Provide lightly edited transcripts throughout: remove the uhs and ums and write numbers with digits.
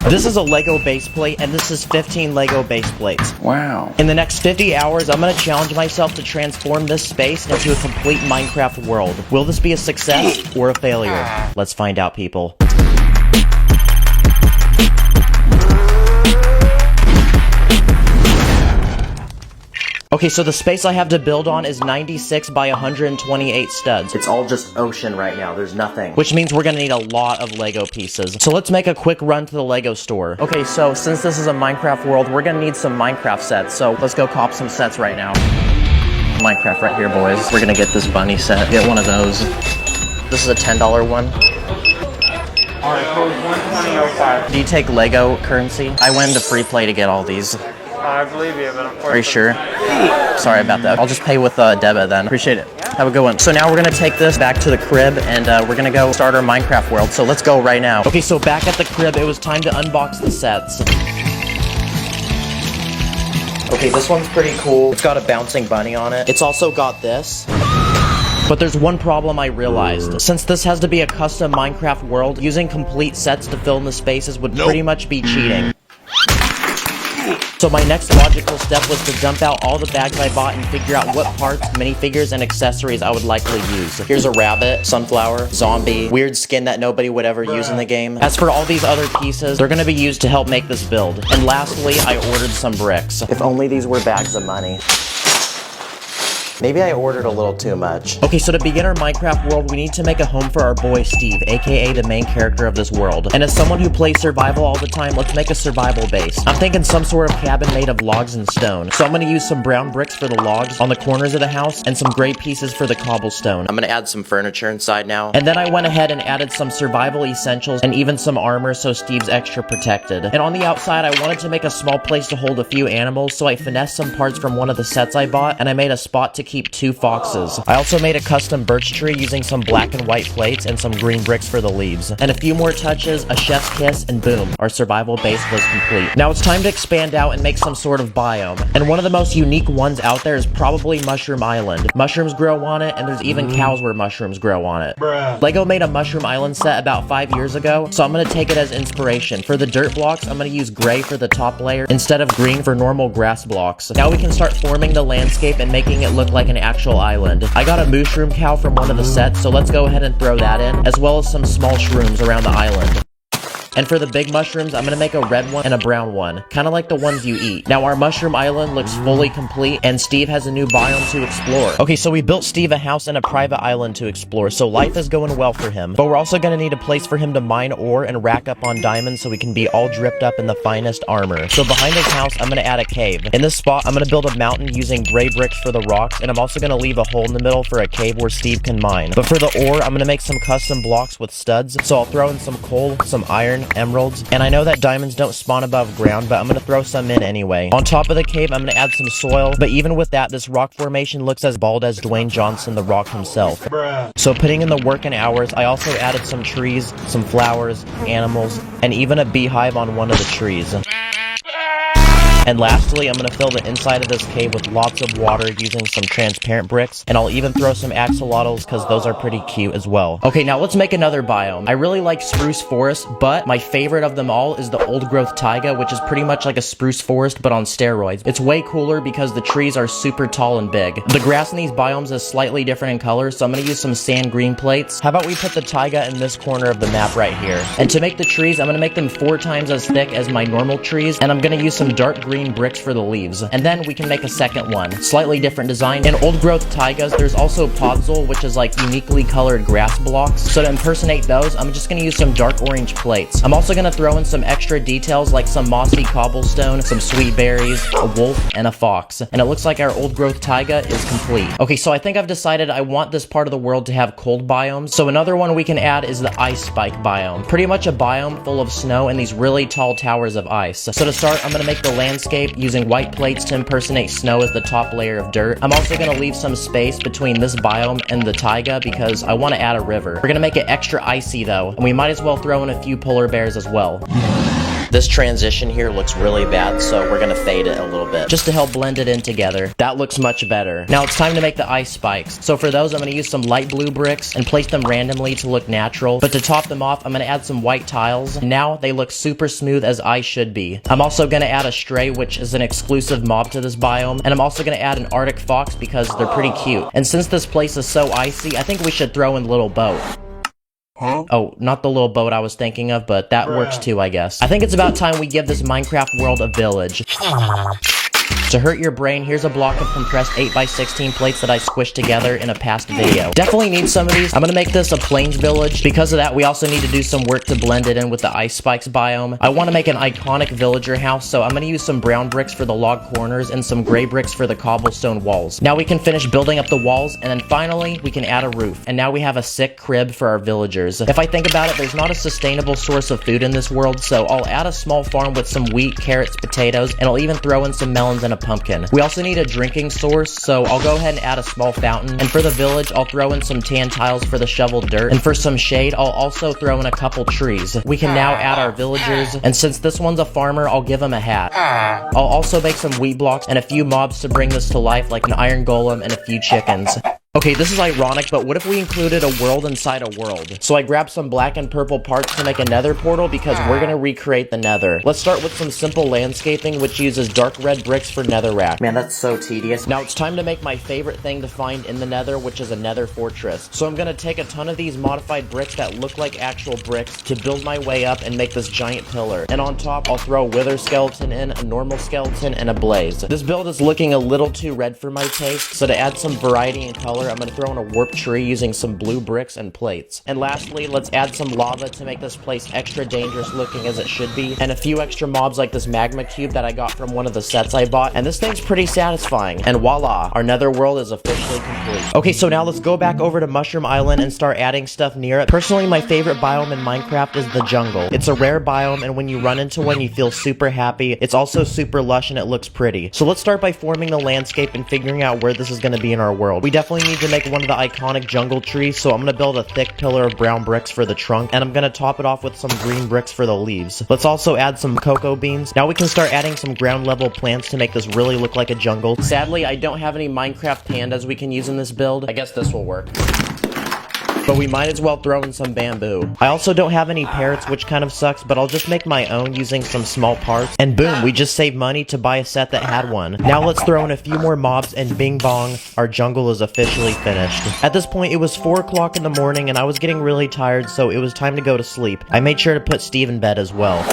This is a Lego base plate, and this is 15 Lego base plates. Wow. In the next 50 hours, I'm gonna challenge myself to transform this space into a complete Minecraft world. Will this be a success or a failure? Let's find out, people. Okay, so the space I have to build on is 96 by 128 studs. It's all just ocean right now, there's nothing. Which means we're gonna need a lot of Lego pieces. So let's make a quick run to the Lego store. Okay, so since this is a Minecraft world, we're gonna need some Minecraft sets. So let's go cop some sets right now. Minecraft right here, boys. We're gonna get this bunny set. Get one of those. This is a $10 one. Alright, code 12005. Do you take Lego currency? I went into free play to get all these. I believe you, but unfortunately. Are you sure? Sorry about that. I'll just pay with debit then. Appreciate it. Have a good one. So now we're gonna take this back to the crib and we're gonna go start our Minecraft world. So let's go right now. Okay, so back at the crib, it was time to unbox the sets. Okay, this one's pretty cool. It's got a bouncing bunny on it. It's also got this. But there's one problem I realized. Since this has to be a custom Minecraft world, using complete sets to fill in the spaces would pretty much be cheating. So my next logical step was to dump out all the bags I bought and figure out what parts, minifigures, and accessories I would likely use. Here's a rabbit, sunflower, zombie, weird skin that nobody would ever use in the game. As for all these other pieces, they're gonna be used to help make this build. And lastly, I ordered some bricks. If only these were bags of money. Maybe I ordered a little too much. Okay, so to begin our Minecraft world, we need to make a home for our boy Steve, aka the main character of this world. And as someone who plays survival all the time, let's make a survival base. I'm thinking some sort of cabin made of logs and stone. So I'm gonna use some brown bricks for the logs on the corners of the house and some gray pieces for the cobblestone. I'm gonna add some furniture inside now. And then I went ahead and added some survival essentials and even some armor so Steve's extra protected. And on the outside, I wanted to make a small place to hold a few animals, so I finessed some parts from one of the sets I bought and I made a spot to keep 2 foxes. I also made a custom birch tree using some black and white plates and some green bricks for the leaves. And a few more touches, a chef's kiss, and boom, our survival base was complete. Now it's time to expand out and make some sort of biome. And one of the most unique ones out there is probably Mushroom Island. Mushrooms grow on it, and there's even cows where mushrooms grow on it. Lego made a Mushroom Island set about 5 years ago, so I'm gonna take it as inspiration. For the dirt blocks, I'm gonna use gray for the top layer instead of green for normal grass blocks. Now we can start forming the landscape and making it look like an actual island. I got a mushroom cow from one of the sets, so let's go ahead and throw that in, as well as some small shrooms around the island. And for the big mushrooms, I'm gonna make a red one and a brown one, kind of like the ones you eat. Now our mushroom island looks fully complete, and Steve has a new biome to explore. Okay, so we built Steve a house and a private island to explore, so life is going well for him. But we're also gonna need a place for him to mine ore and rack up on diamonds so we can be all dripped up in the finest armor. So behind his house, I'm gonna add a cave. In this spot, I'm gonna build a mountain using gray bricks for the rocks, and I'm also gonna leave a hole in the middle for a cave where Steve can mine. But for the ore, I'm gonna make some custom blocks with studs, so I'll throw in some coal, some iron, emeralds, and I know that diamonds don't spawn above ground, but I'm gonna throw some in anyway. On top of the cave, I'm gonna add some soil, but even with that, this rock formation looks as bald as Dwayne Johnson, the Rock himself. So putting in the work and hours, I also added some trees, some flowers, animals, and even a beehive on one of the trees. And lastly, I'm gonna fill the inside of this cave with lots of water using some transparent bricks, and I'll even throw some axolotls because those are pretty cute as well. Okay, now let's make another biome. I really like spruce forest, but my favorite of them all is the old growth taiga, which is pretty much like a spruce forest but on steroids. It's way cooler because the trees are super tall and big. The grass in these biomes is slightly different in color, so I'm gonna use some sand green plates. How about we put the taiga in this corner of the map right here? And to make the trees, I'm gonna make them 4 times as thick as my normal trees, and I'm gonna use some dark green bricks for the leaves. And then we can make a second one. Slightly different design. In old growth taigas, there's also podzol, which is like uniquely colored grass blocks. So to impersonate those, I'm just gonna use some dark orange plates. I'm also gonna throw in some extra details like some mossy cobblestone, some sweet berries, a wolf, and a fox. And it looks like our old growth taiga is complete. Okay, so I think I've decided I want this part of the world to have cold biomes. So another one we can add is the ice spike biome. Pretty much a biome full of snow and these really tall towers of ice. So to start, I'm gonna make the landscape using white plates to impersonate snow as the top layer of dirt. I'm also gonna leave some space between this biome and the taiga because I want to add a river. We're gonna make it extra icy though, and we might as well throw in a few polar bears as well. This transition here looks really bad, so we're gonna fade it a little bit, just to help blend it in together. That looks much better. Now it's time to make the ice spikes. So for those, I'm gonna use some light blue bricks and place them randomly to look natural, but to top them off, I'm gonna add some white tiles. Now they look super smooth as ice should be. I'm also gonna add a stray, which is an exclusive mob to this biome, and I'm also gonna add an Arctic fox because they're pretty cute. And since this place is so icy, I think we should throw in Little Boat. Huh? Oh, not the little boat I was thinking of, but that works too, I guess. I think it's about time we give this Minecraft world a village. To hurt your brain, here's a block of compressed 8x16 plates that I squished together in a past video. Definitely need some of these. I'm gonna make this a plains village. Because of that, we also need to do some work to blend it in with the ice spikes biome. I want to make an iconic villager house, so I'm gonna use some brown bricks for the log corners and some gray bricks for the cobblestone walls. Now we can finish building up the walls, and then finally, we can add a roof. And now we have a sick crib for our villagers. If I think about it, there's not a sustainable source of food in this world, so I'll add a small farm with some wheat, carrots, potatoes, and I'll even throw in some melons and a pumpkin. We also need a drinking source, so I'll go ahead and add a small fountain. And for the village, I'll throw in some tan tiles for the shoveled dirt. And for some shade, I'll also throw in a couple trees. We can now add our villagers, and since this one's a farmer, I'll give him a hat. I'll also make some wheat blocks and a few mobs to bring this to life, like an iron golem and a few chickens. Okay, this is ironic, but what if we included a world inside a world? So I grabbed some black and purple parts to make a nether portal because we're gonna recreate the nether. Let's start with some simple landscaping, which uses dark red bricks for netherrack. Man, that's so tedious. Now it's time to make my favorite thing to find in the nether, which is a nether fortress. So I'm gonna take a ton of these modified bricks that look like actual bricks to build my way up and make this giant pillar. And on top, I'll throw a wither skeleton in, a normal skeleton, and a blaze. This build is looking a little too red for my taste, so to add some variety and color, I'm gonna throw in a warp tree using some blue bricks and plates. And lastly, let's add some lava to make this place extra dangerous looking as it should be, and a few extra mobs like this magma cube that I got from one of the sets I bought, and this thing's pretty satisfying. And voila, our nether world is officially complete. Okay, so now let's go back over to Mushroom Island and start adding stuff near it. Personally, my favorite biome in Minecraft is the jungle. It's a rare biome, and when you run into one, you feel super happy. It's also super lush and it looks pretty. So let's start by forming the landscape and figuring out where this is going to be in our world. We definitely need to make one of the iconic jungle trees, so I'm gonna build a thick pillar of brown bricks for the trunk, and I'm gonna top it off with some green bricks for the leaves. Let's also add some cocoa beans. Now we can start adding some ground level plants to make this really look like a jungle. Sadly, I don't have any Minecraft pandas we can use in this build. I guess this will work. But we might as well throw in some bamboo. I also don't have any parrots, which kind of sucks, but I'll just make my own using some small parts. And boom, we just saved money to buy a set that had one. Now let's throw in a few more mobs, and bing bong, our jungle is officially finished. At this point, it was 4 o'clock in the morning, and I was getting really tired, so it was time to go to sleep. I made sure to put Steve in bed as well.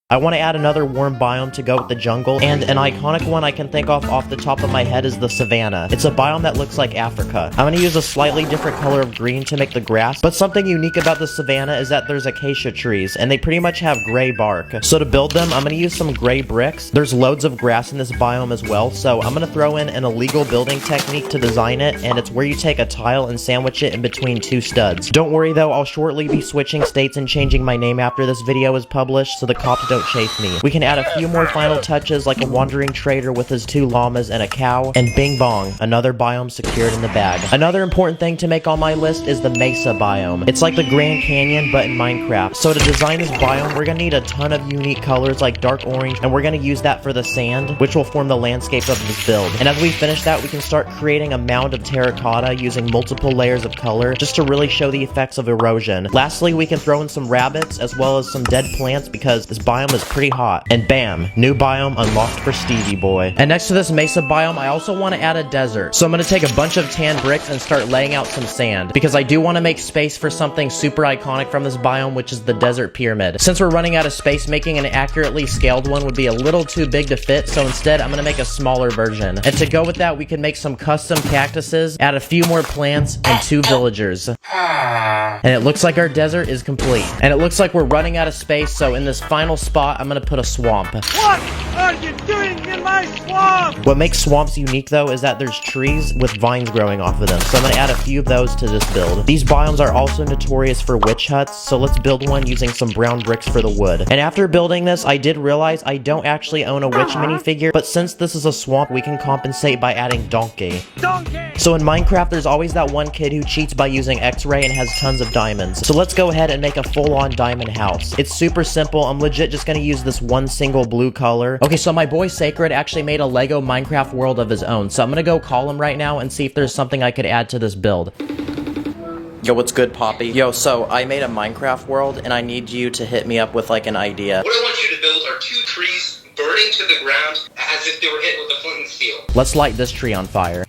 I want to add another warm biome to go with the jungle, and an iconic one I can think of off the top of my head is the savanna. It's a biome that looks like Africa. I'm going to use a slightly different color of green to make the grass, but something unique about the savanna is that there's acacia trees, and they pretty much have gray bark. So to build them, I'm going to use some gray bricks. There's loads of grass in this biome as well, so I'm going to throw in an illegal building technique to design it, and it's where you take a tile and sandwich it in between 2 studs. Don't worry though, I'll shortly be switching states and changing my name after this video is published, so the cops don't chase me. We can add a few more final touches like a wandering trader with his 2 llamas and a cow, and bing bong, another biome secured in the bag. Another important thing to make on my list is the mesa biome. It's like the Grand Canyon but in Minecraft. So to design this biome, we're gonna need a ton of unique colors like dark orange, and we're gonna use that for the sand, which will form the landscape of this build. And as we finish that, we can start creating a mound of terracotta using multiple layers of color just to really show the effects of erosion. Lastly, we can throw in some rabbits as well as some dead plants because this biome is pretty hot. And bam, new biome unlocked for Stevie boy. And next to this mesa biome, I also want to add a desert. So I'm going to take a bunch of tan bricks and start laying out some sand, because I do want to make space for something super iconic from this biome, which is the desert pyramid. Since we're running out of space, making an accurately scaled one would be a little too big to fit, so instead I'm going to make a smaller version. And to go with that, we can make some custom cactuses, add a few more plants, and 2 villagers. And it looks like our desert is complete. And it looks like we're running out of space, so in this final spot, I'm going to put a swamp. What are you doing in my swamp? What makes swamps unique though is that there's trees with vines growing off of them, so I'm gonna add a few of those to this build. These biomes are also notorious for witch huts, so let's build one using some brown bricks for the wood. And after building this, I did realize I don't actually own a witch minifigure, but since this is a swamp, we can compensate by adding donkey. So in Minecraft, there's always that one kid who cheats by using X-ray and has tons of diamonds. So let's go ahead and make a full-on diamond house. It's super simple. I'm legit just just gonna use this one single blue color. Okay, so my boy Sacred actually made a Lego Minecraft world of his own, so I'm gonna go call him right now and see if there's something I could add to this build. Yo, what's good, Poppy? Yo, so I made a Minecraft world, and I need you to hit me up with, like, an idea. What I want you to build are 2 trees burning to the ground as if they were hit with a flint and steel. Let's light this tree on fire.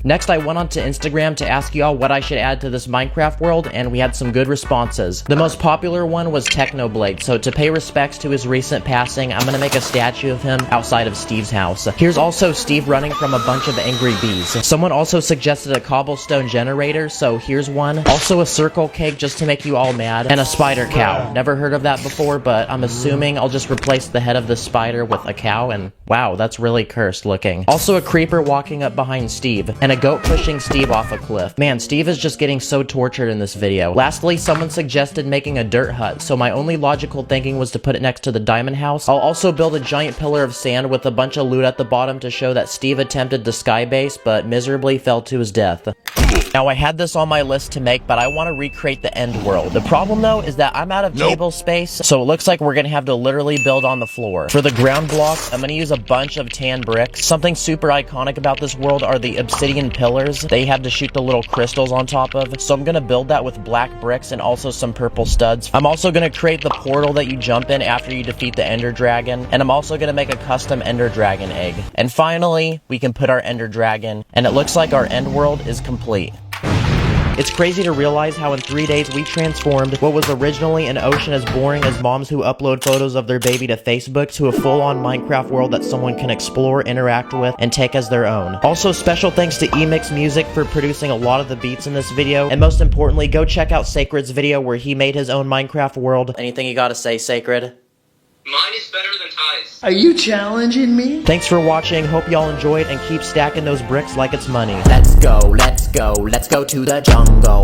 Next, I went onto Instagram to ask y'all what I should add to this Minecraft world, and we had some good responses. The most popular one was Technoblade, so to pay respects to his recent passing, I'm gonna make a statue of him outside of Steve's house. Here's also Steve running from a bunch of angry bees. Someone also suggested a cobblestone generator, so here's one. Also a circle cake just to make you all mad, and a spider cow. Never heard of that before, but I'm assuming I'll just replace the head of the spider with a cow, and wow, that's really cursed looking. Also a creeper walking up behind Steve, and a goat pushing Steve off a cliff. Man, Steve is just getting so tortured in this video. Lastly, someone suggested making a dirt hut, so my only logical thinking was to put it next to the diamond house. I'll also build a giant pillar of sand with a bunch of loot at the bottom to show that Steve attempted to skybase, but miserably fell to his death. Now, I had this on my list to make, but I want to recreate the end world. The problem, though, is that I'm out of table space, so it looks like we're gonna have to literally build on the floor. For the ground blocks, I'm gonna use a bunch of tan bricks. Something super iconic about this world are the obsidian pillars they have to shoot the little crystals on top of, so I'm gonna build that with black bricks and also some purple studs. I'm also gonna create the portal that you jump in after you defeat the Ender Dragon, and I'm also gonna make a custom Ender Dragon egg. And finally, we can put our Ender Dragon, and it looks like our end world is complete. It's crazy to realize how in 3 days we transformed what was originally an ocean as boring as moms who upload photos of their baby to Facebook to a full-on Minecraft world that someone can explore, interact with, and take as their own. Also, special thanks to Emix Music for producing a lot of the beats in this video, and most importantly, go check out Sacred's video where he made his own Minecraft world. Anything you gotta say, Sacred? Mine is better than Ty's. Are you challenging me? Thanks for watching, hope y'all enjoyed, and keep stacking those bricks like it's money. Let's go to the jungle.